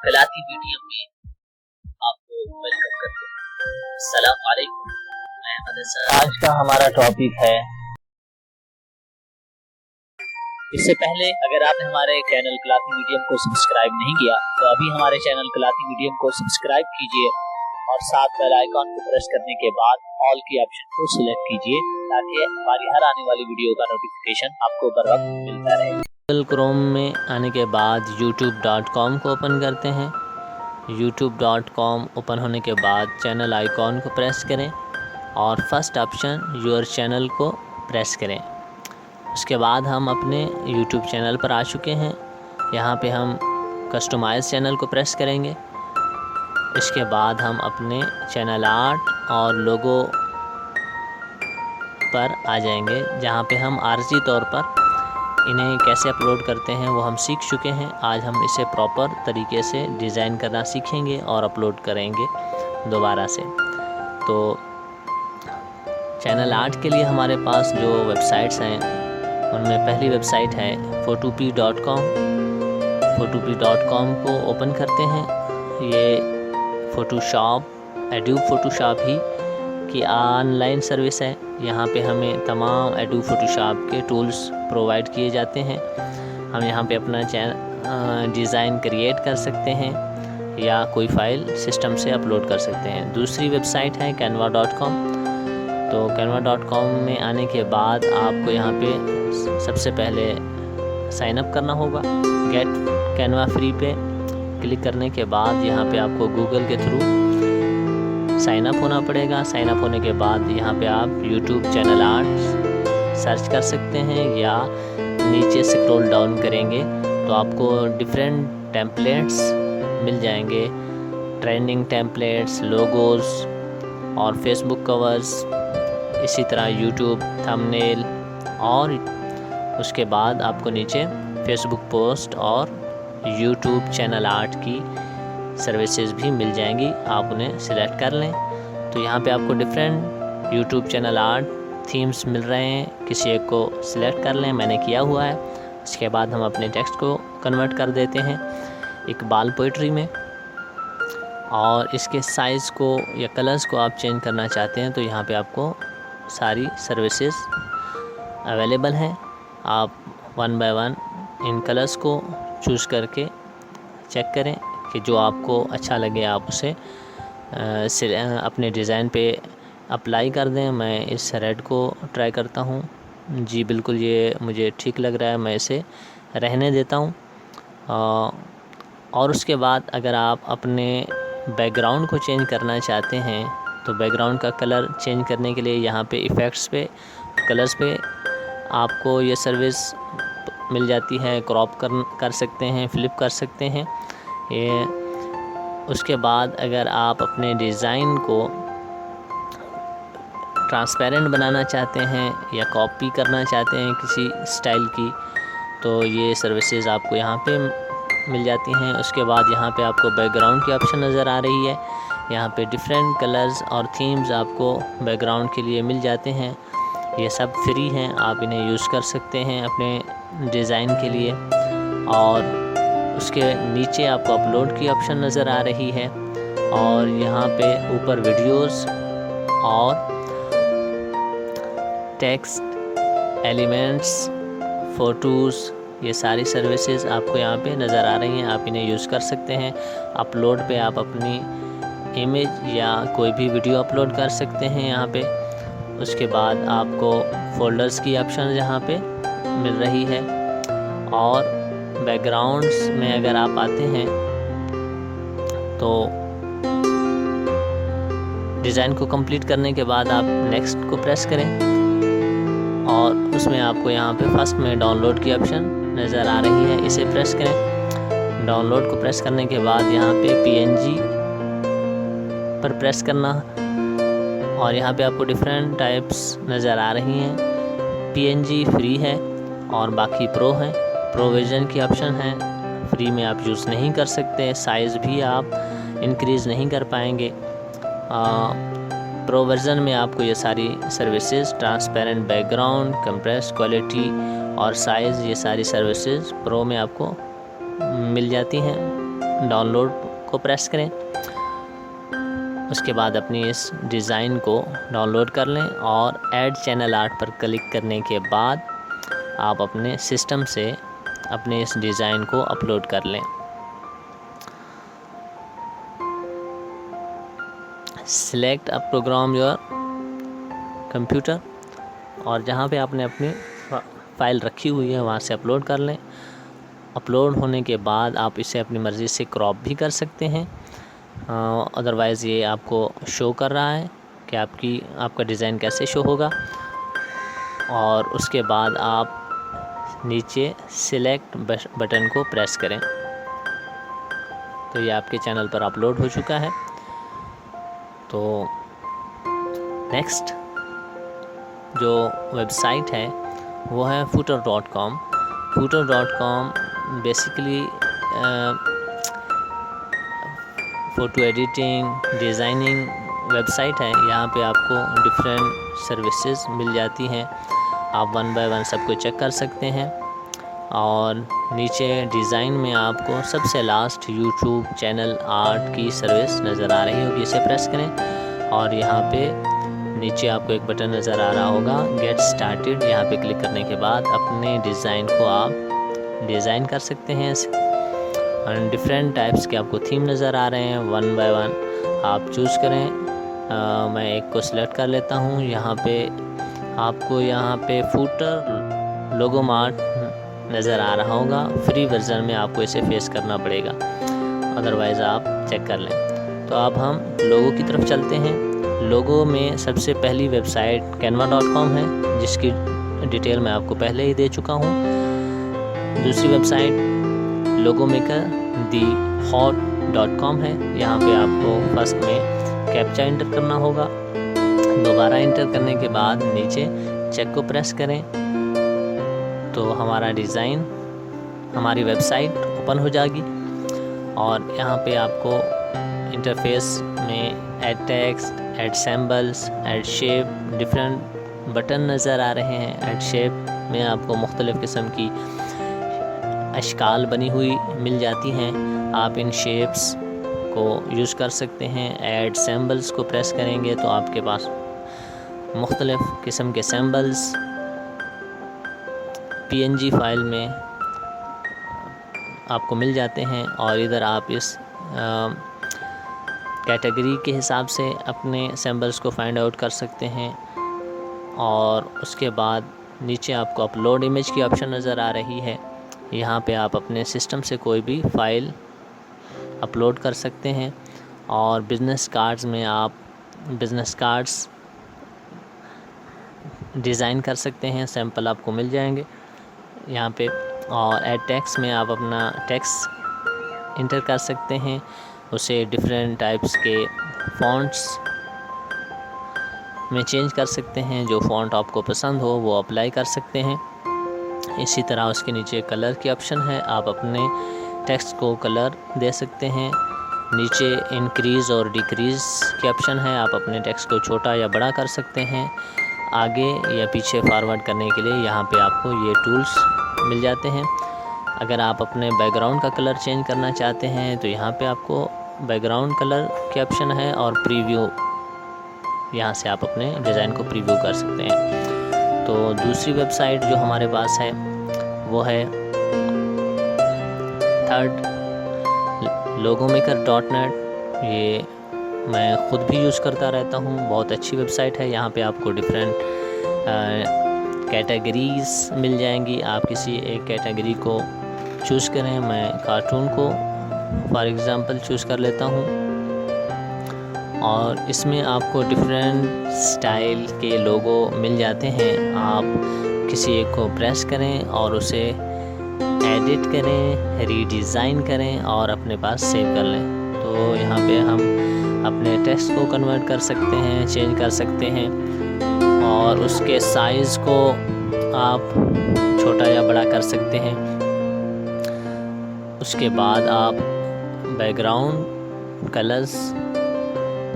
कलाती medium में आपको welcome करते हैं। अस्सलाम वालेकुम। मैं अहमद हसन। आज का हमारा टॉपिक है, इससे पहले अगर आपने हमारे चैनल कलाती मीडियम को सब्सक्राइब नहीं किया तो अभी हमारे चैनल कलाती मीडियम को सब्सक्राइब कीजिए और साथ बेल आइकॉन को प्रेस करने के बाद ऑल की ऑप्शन को सिलेक्ट कीजिए ताकि हमारी हर आने वाली वीडियो का नोटिफिकेशन आपको बर वक्त मिलता रहे। गूगल क्रोम में आने के बाद youtube.com को ओपन करते हैं। youtube.com ओपन होने के बाद चैनल आइकॉन को प्रेस करें और फर्स्ट ऑप्शन योर चैनल को प्रेस करें। उसके बाद हम अपने YouTube चैनल पर आ चुके हैं। यहाँ पे हम कस्टमाइज चैनल को प्रेस करेंगे। इसके बाद हम अपने चैनल आर्ट और लोगो पर आ जाएंगे, जहाँ पे हम आर्जी तौर पर इन्हें कैसे अपलोड करते हैं वो हम सीख चुके हैं। आज हम इसे प्रॉपर तरीके से डिज़ाइन करना सीखेंगे और अपलोड करेंगे दोबारा से। तो चैनल आर्ट के लिए हमारे पास जो वेबसाइट्स हैं उनमें पहली वेबसाइट है photopea.com। photopea.com को ओपन करते हैं। ये एडोब फोटोशॉप ही की ऑनलाइन सर्विस है। यहाँ पे हमें तमाम एडोब फोटोशॉप के टूल्स प्रोवाइड किए जाते हैं। हम यहाँ पे अपना डिज़ाइन क्रिएट कर सकते हैं या कोई फ़ाइल सिस्टम से अपलोड कर सकते हैं। दूसरी वेबसाइट है canva.com। तो canva.com में आने के बाद आपको यहाँ पे सबसे पहले साइन अप करना होगा। गेट कैनवा फ्री पे क्लिक करने के बाद यहाँ पे आपको गूगल के थ्रू साइन अप होना पड़ेगा। साइन अप होने के बाद यहाँ पे आप YouTube चैनल आर्ट सर्च कर सकते हैं या नीचे स्क्रॉल डाउन करेंगे तो आपको डिफरेंट टेम्पलेट्स मिल जाएंगे। ट्रेंडिंग टेम्पलेट्स, लोगोज़ और फेसबुक कवर्स, इसी तरह YouTube थंबनेल, और उसके बाद आपको नीचे फेसबुक पोस्ट और YouTube चैनल आर्ट की सर्विसेज भी मिल जाएंगी। आप उन्हें सिलेक्ट कर लें तो यहाँ पे आपको different YouTube channel art themes मिल रहे हैं। किसी एक को सिलेक्ट कर लें, मैंने किया हुआ है। इसके बाद हम अपने टेक्स्ट को कन्वर्ट कर देते हैं इकबाल पोइट्री में, और इसके साइज़ को या कलर्स को आप चेंज करना चाहते हैं तो यहाँ पे आपको सारी सर्विसेज अवेलेबल हैं। आप 1 बाय 1 इन कलर्स को चूज़ करके चेक करें कि जो आपको अच्छा लगे आप उसे अपने डिज़ाइन पे अप्लाई कर दें। मैं इस रेड को ट्राई करता हूँ। जी बिल्कुल, ये मुझे ठीक लग रहा है, मैं इसे रहने देता हूँ। और उसके बाद अगर आप अपने बैकग्राउंड को चेंज करना चाहते हैं तो बैकग्राउंड का कलर चेंज करने के लिए यहाँ पे इफ़ेक्ट्स पे, कलर्स पे आपको ये सर्विस मिल जाती है। क्रॉप कर सकते हैं, फ्लिप कर सकते हैं ये। उसके बाद अगर आप अपने डिज़ाइन को ट्रांसपेरेंट बनाना चाहते हैं या कॉपी करना चाहते हैं किसी स्टाइल की, तो ये सर्विसेज आपको यहाँ पे मिल जाती हैं। उसके बाद यहाँ पे आपको बैकग्राउंड की ऑप्शन नज़र आ रही है। यहाँ पे डिफरेंट कलर्स और थीम्स आपको बैकग्राउंड के लिए मिल जाते हैं। ये सब फ्री हैं, आप इन्हें यूज़ कर सकते हैं अपने डिज़ाइन के लिए। और उसके नीचे आपको अपलोड की ऑप्शन नज़र आ रही है और यहाँ पे ऊपर वीडियोस और टेक्स्ट, एलिमेंट्स, फ़ोटोज़, ये सारी सर्विसेज आपको यहाँ पे नज़र आ रही हैं। आप इन्हें यूज़ कर सकते हैं। अपलोड पे आप अपनी इमेज या कोई भी वीडियो अपलोड कर सकते हैं यहाँ पे। उसके बाद आपको फ़ोल्डर्स की ऑप्शन यहाँ पे मिल रही है। और बैकग्राउंड्स में अगर आप आते हैं तो डिज़ाइन को कंप्लीट करने के बाद आप नेक्स्ट को प्रेस करें और उसमें आपको यहाँ पे फर्स्ट में डाउनलोड की ऑप्शन नज़र आ रही है, इसे प्रेस करें। डाउनलोड को प्रेस करने के बाद यहाँ पे PNG पर प्रेस करना और यहाँ पे आपको डिफरेंट टाइप्स नज़र आ रही हैं। PNG फ्री है और बाकी प्रो है। प्रोविज़न की ऑप्शन है, फ्री में आप यूज़ नहीं कर सकते। साइज़ भी आप इंक्रीज़ नहीं कर पाएंगे। प्रो वर्जन में आपको ये सारी services, transparent background, compress quality और साइज़, ये सारी सर्विसेज प्रो में आपको मिल जाती हैं। डाउनलोड को प्रेस करें। उसके बाद अपनी इस डिज़ाइन को डाउनलोड कर लें और ऐड चैनल आर्ट पर क्लिक करने के बाद आप अपने सिस्टम से अपने इस डिज़ाइन को अपलोड कर लें। Select a programme your computer, और जहाँ पे आपने अपनी फ़ाइल रखी हुई है वहाँ से अपलोड कर लें। अपलोड होने के बाद आप इसे अपनी मर्ज़ी से क्रॉप भी कर सकते हैं, अदरवाइज़ ये आपको शो कर रहा है कि आपका डिज़ाइन कैसे शो होगा। और उसके बाद आप नीचे सिलेक्ट बटन को प्रेस करें तो ये आपके चैनल पर अपलोड हो चुका है। तो नेक्स्ट जो वेबसाइट है वो है footer.com। footer.com basically photo editing designing website है। यहाँ पे आपको डिफरेंट सर्विसेज मिल जाती हैं, आप वन बाय वन सबको चेक कर सकते हैं। और नीचे डिज़ाइन में आपको सबसे लास्ट यूट्यूब चैनल आर्ट की सर्विस नज़र आ रही होगी, इसे प्रेस करें और यहाँ पे नीचे आपको एक बटन नज़र आ रहा होगा गेट स्टार्टेड। यहाँ पे क्लिक करने के बाद अपने डिज़ाइन को आप डिज़ाइन कर सकते हैं। डिफरेंट टाइप्स के आपको थीम नज़र आ रहे हैं, वन बाय वन आप चूज़ करें। मैं एक को सिलेक्ट कर लेता हूँ। यहाँ पे आपको यहाँ पे फूटर लोगो मार्ट नज़र आ रहा होगा। फ्री वर्जन में आपको इसे फेस करना पड़ेगा, अदरवाइज़ आप चेक कर लें। तो अब हम लोगो की तरफ चलते हैं। लोगो में सबसे पहली वेबसाइट canva.com है, जिसकी डिटेल मैं आपको पहले ही दे चुका हूँ। दूसरी वेबसाइट लोगो मेकर thehot.com है। यहाँ पे आपको फर्स्ट में कैप्चा इंटर करना होगा, दोबारा इंटर करने के बाद नीचे चेक को प्रेस करें तो हमारा डिज़ाइन हमारी वेबसाइट ओपन हो जाएगी। और यहाँ पे आपको इंटरफेस में add text, add symbols, add shape, different button नज़र आ रहे हैं। ऐड शेप में आपको मुख्तलिफ़ किस्म की अशकाल बनी हुई मिल जाती हैं, आप इन शेप्स को यूज़ कर सकते हैं। ऐड सिंबल्स को प्रेस करेंगे तो आपके पास मुख्तलिफ़ किस्म के सिंबल्स PNG फाइल में आपको मिल जाते हैं और इधर आप इस कैटेगरी के हिसाब से अपने सिंबल्स को फाइंड आउट कर सकते हैं। और उसके बाद नीचे आपको अपलोड इमेज की ऑप्शन नज़र आ रही है। यहाँ पे आप अपने सिस्टम से कोई भी फ़ाइल अपलोड कर सकते हैं। और बिज़नेस कार्ड्स में आप बिज़नेस कार्ड्स डिज़ाइन कर सकते हैं, सैंपल आपको मिल जाएंगे यहाँ पे। और ऐड टेक्स्ट में आप अपना टेक्स्ट इंटर कर सकते हैं, उसे डिफरेंट टाइप्स के फ़ॉन्ट्स में चेंज कर सकते हैं। जो फ़ॉन्ट आपको पसंद हो वो अप्लाई कर सकते हैं। इसी तरह उसके नीचे कलर की ऑप्शन है, आप अपने टेक्स्ट को कलर दे सकते हैं। नीचे इंक्रीज़ और डिक्रीज़ की ऑप्शन है, आप अपने टेक्स्ट को छोटा या बड़ा कर सकते हैं। आगे या पीछे फॉरवर्ड करने के लिए यहाँ पे आपको ये टूल्स मिल जाते हैं। अगर आप अपने बैकग्राउंड का कलर चेंज करना चाहते हैं तो यहाँ पे आपको बैकग्राउंड कलर की ऑप्शन है और प्रीव्यू, यहाँ से आप अपने डिज़ाइन को प्रीव्यू कर सकते हैं। तो दूसरी वेबसाइट जो हमारे पास है वो है थर्ड logomaker.net। ये मैं ख़ुद भी यूज़ करता रहता हूँ, बहुत अच्छी वेबसाइट है। यहाँ पे आपको डिफरेंट कैटेगरीज़ मिल जाएंगी, आप किसी एक कैटेगरी को चूज़ करें। मैं कार्टून को फॉर एग्ज़ाम्पल चूज़ कर लेता हूँ और इसमें आपको डिफरेंट स्टाइल के लोगो मिल जाते हैं। आप किसी एक को प्रेस करें और उसे एडिट करें, रीडिज़ाइन करें और अपने पास सेव कर लें। तो यहाँ पे हम अपने टेक्स्ट को कन्वर्ट कर सकते हैं, चेंज कर सकते हैं और उसके साइज़ को आप छोटा या बड़ा कर सकते हैं। उसके बाद आप बैकग्राउंड कलर्स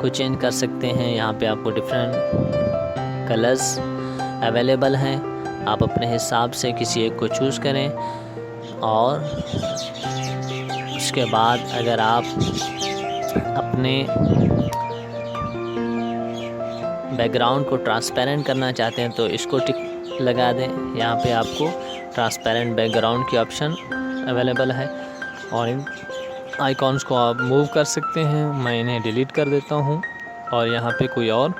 को चेंज कर सकते हैं। यहाँ पे आपको डिफरेंट कलर्स अवेलेबल हैं, आप अपने हिसाब से किसी एक को चूज़ करें और उसके बाद अगर आप अपने बैकग्राउंड को ट्रांसपेरेंट करना चाहते हैं तो इसको टिक लगा दें। यहाँ पे आपको ट्रांसपेरेंट बैकग्राउंड की ऑप्शन अवेलेबल है और इन आइकॉन्स को आप मूव कर सकते हैं। मैं इन्हें डिलीट कर देता हूँ और यहाँ पे कोई और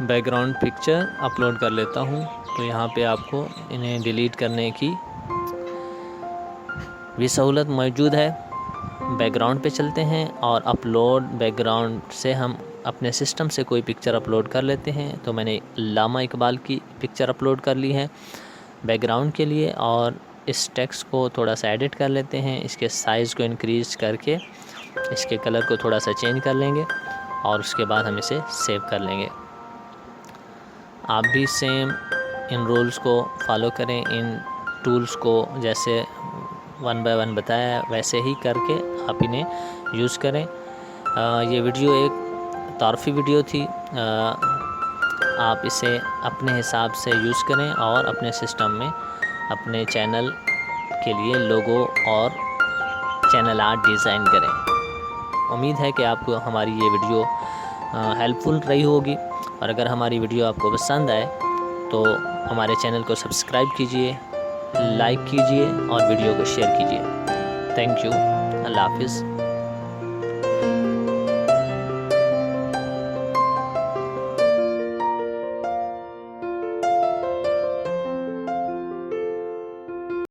बैकग्राउंड पिक्चर अपलोड कर लेता हूँ। तो यहाँ पे आपको इन्हें डिलीट करने की भी सहूलत मौजूद है। बैकग्राउंड पे चलते हैं और अपलोड बैकग्राउंड से हम अपने सिस्टम से कोई पिक्चर अपलोड कर लेते हैं। तो मैंने अल्लामा इकबाल की पिक्चर अपलोड कर ली है बैकग्राउंड के लिए और इस टेक्स्ट को थोड़ा सा एडिट कर लेते हैं। इसके साइज़ को इंक्रीज़ करके इसके कलर को थोड़ा सा चेंज कर लेंगे और उसके बाद हम इसे सेव कर लेंगे। आप भी सेम इन रूल्स को फॉलो करें, इन टूल्स को जैसे 1 बाय 1 बताया वैसे ही करके आप इन्हें यूज़ करें। ये वीडियो एक तारफ़ी वीडियो थी। आप इसे अपने हिसाब से यूज़ करें और अपने सिस्टम में अपने चैनल के लिए लोगो और चैनल आर्ट डिज़ाइन करें। उम्मीद है कि आपको हमारी ये वीडियो हेल्पफुल रही होगी और अगर हमारी वीडियो आपको पसंद आए तो हमारे चैनल को सब्सक्राइब कीजिए, लाइक कीजिए और वीडियो को शेयर कीजिए। Thank you. अल्लाह हाफ़िज़।